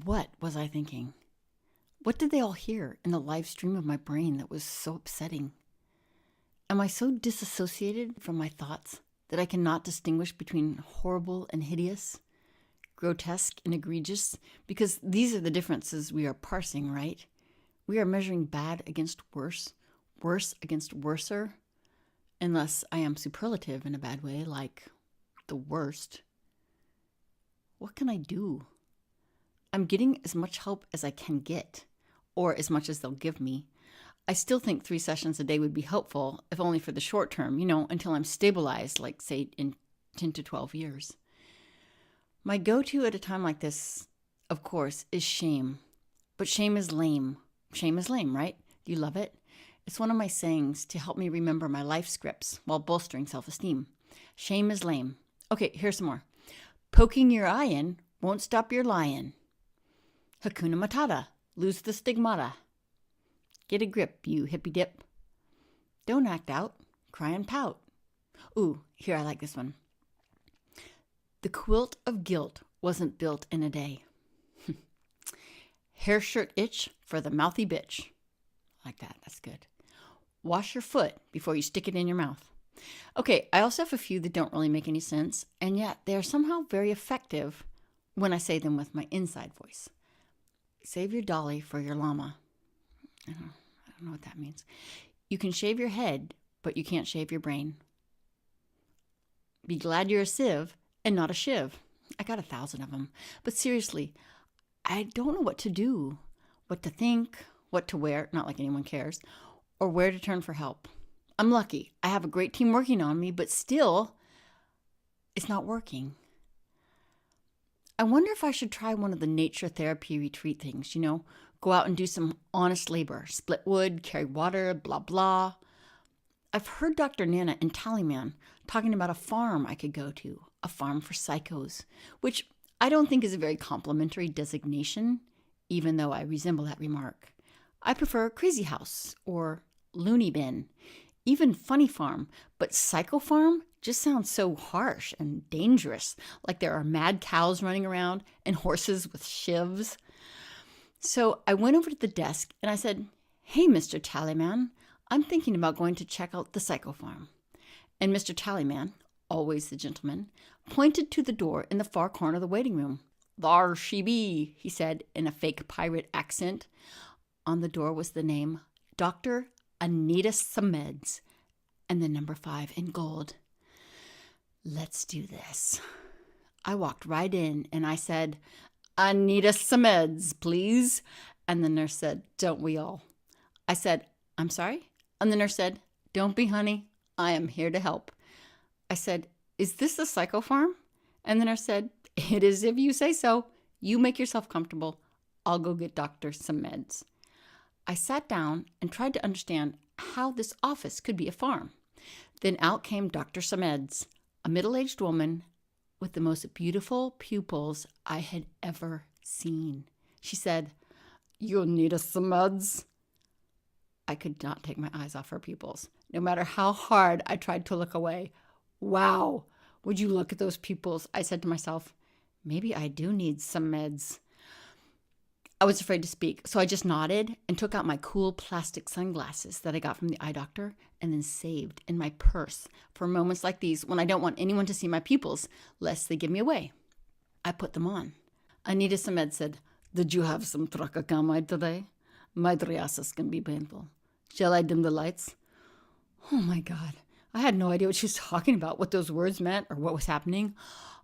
What was I thinking? What did they all hear in the live stream of my brain that was so upsetting? Am I so disassociated from my thoughts that I cannot distinguish between horrible and hideous, grotesque and egregious? Because these are the differences we are parsing, right? We are measuring bad against worse, worse against worser, unless I am superlative in a bad way, like the worst. What can I do? I'm getting as much help as I can get, or as much as they'll give me. I still think 3 sessions a day would be helpful, if only for the short term, until I'm stabilized, like, say, in 10 to 12 years. My go-to at a time like this, of course, is shame. But shame is lame. Shame is lame, right? Do you love it? It's one of my sayings to help me remember my life scripts while bolstering self-esteem. Shame is lame. Okay, here's some more. Poking your eye in won't stop your lying. Hakuna Matata, lose the stigmata. Get a grip, you hippy dip. Don't act out, cry and pout. Ooh, here, I like this one. The quilt of guilt wasn't built in a day. Hair shirt itch for the mouthy bitch. I like that, that's good. Wash your foot before you stick it in your mouth. Okay, I also have a few that don't really make any sense, and yet they are somehow very effective when I say them with my inside voice. Save your dolly for your llama. I don't know what that means. You can shave your head, but you can't shave your brain. Be glad you're a sieve and not a shiv. I got 1,000 of them. But seriously, I don't know what to do, what to think, what to wear, not like anyone cares, or where to turn for help. I'm lucky. I have a great team working on me, but still, it's not working. I wonder if I should try one of the nature therapy retreat things, go out and do some honest labor, split wood, carry water, blah, blah. I've heard Dr. Nana and Tallyman talking about a farm I could go to, a farm for psychos, which I don't think is a very complimentary designation, even though I resemble that remark. I prefer crazy house or loony bin, even funny farm, but psycho farm just sounds so harsh and dangerous, like there are mad cows running around and horses with shivs. So I went over to the desk and I said, "Hey, Mr. Tallyman, I'm thinking about going to check out the psycho farm." And Mr. Tallyman, always the gentleman, pointed to the door in the far corner of the waiting room. "Thar she be," he said in a fake pirate accent. On the door was the name Dr. Anita Smeds and the number 5 in gold. Let's do this. I walked right in and I said, "Anita Smeds, please." And the nurse said, "Don't we all?" I said, "I'm sorry?" And the nurse said, "Don't be, honey. I am here to help." I said, "Is this the psycho farm?" And the nurse said, "It is if you say so. You make yourself comfortable. I'll go get Dr. Smeds." I sat down and tried to understand how this office could be a farm. Then out came Dr. Smeds, a middle-aged woman with the most beautiful pupils I had ever seen. She said, "You need a Smeds?" I could not take my eyes off her pupils, no matter how hard I tried to look away. Wow, would you look at those pupils? I said to myself, maybe I do need some meds. I was afraid to speak, so I just nodded and took out my cool plastic sunglasses that I got from the eye doctor and then saved in my purse for moments like these when I don't want anyone to see my pupils, lest they give me away. I put them on. Anita Samed said, "Did you have some trachocamide today? My triasis can be painful. Shall I dim the lights?" Oh my God. I had no idea what she was talking about, what those words meant, or what was happening.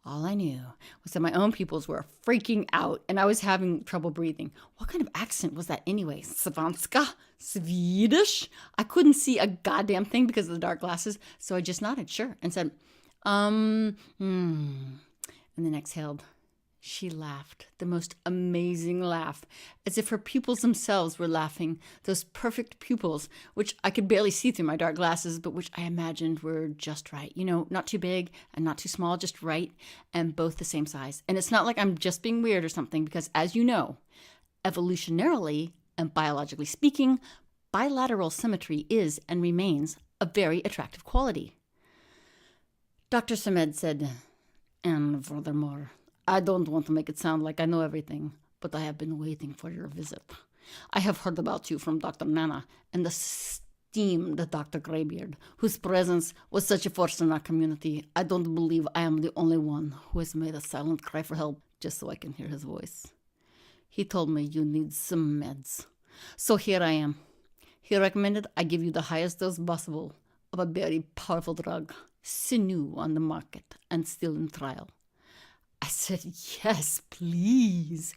All I knew was that my own pupils were freaking out and I was having trouble breathing. What kind of accent was that anyway? Svenska? Swedish? I couldn't see a goddamn thing because of the dark glasses, so I just nodded, sure, and said, and then exhaled. She laughed, the most amazing laugh, as if her pupils themselves were laughing, those perfect pupils, which I could barely see through my dark glasses, but which I imagined were just right. Not too big and not too small, just right, and both the same size. And it's not like I'm just being weird or something, because as you know, evolutionarily and biologically speaking, bilateral symmetry is and remains a very attractive quality. Dr. Samed said, "And furthermore, I don't want to make it sound like I know everything, but I have been waiting for your visit. I have heard about you from Dr. Nana and the esteemed Dr. Graybeard, whose presence was such a force in our community. I don't believe I am the only one who has made a silent cry for help just so I can hear his voice. He told me you need some meds. So here I am. He recommended I give you the highest dose possible of a very powerful drug, sinew, on the market and still in trial. I said, yes, please.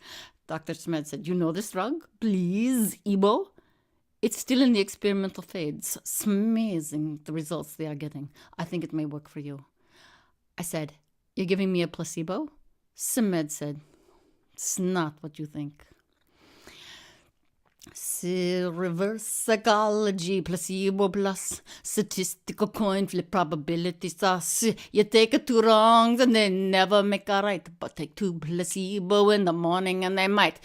Dr. Smeds said, you know this drug? Please, Ebo? It's still in the experimental phase. It's amazing the results they are getting. I think it may work for you. I said, you're giving me a placebo? Smeds said, it's not what you think. Reverse psychology, placebo plus statistical coin flip probability sauce. You take it two wrongs and they never make a right, but take two placebo in the morning and they might.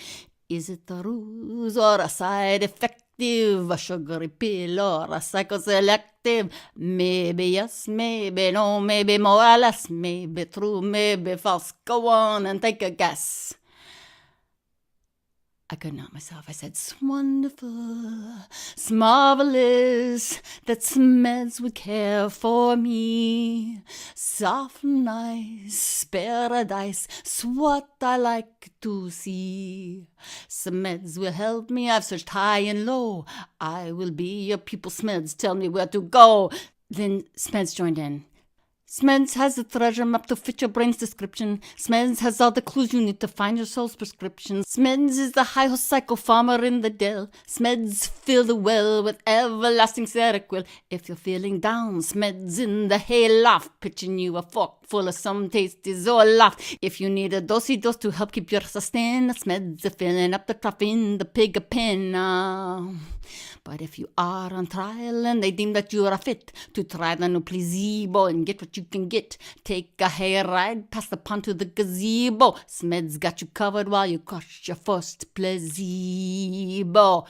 Is it a ruse or a side effective, a sugary pill or a psychoselective? Maybe yes, maybe no, maybe more or less, maybe true, maybe false. Go on and take a guess. I couldn't help myself. I said, it's wonderful, it's marvelous that Smeds would care for me. Soft, nice, paradise, it's what I like to see. Smeds will help me. I've searched high and low. I will be your pupil, Smeds. Tell me where to go. Then Smeds joined in. Smeds has the treasure map to fit your brain's description. Smeds has all the clues you need to find your soul's prescription. Smeds is the high psycho farmer in the dell. Smeds fill the well with everlasting Seroquel. If you're feeling down, Smeds in the hayloft, pitching you a fork full of some tasty Zoloft. If you need a dosey dose to help keep your sustain, Smeds are filling up the trough in the pig pen. But if you are on trial and they deem that you are fit to try the new placebo and get what you can get, take a hair ride past the pond to the gazebo. Smeds got you covered while you crush your first placebo.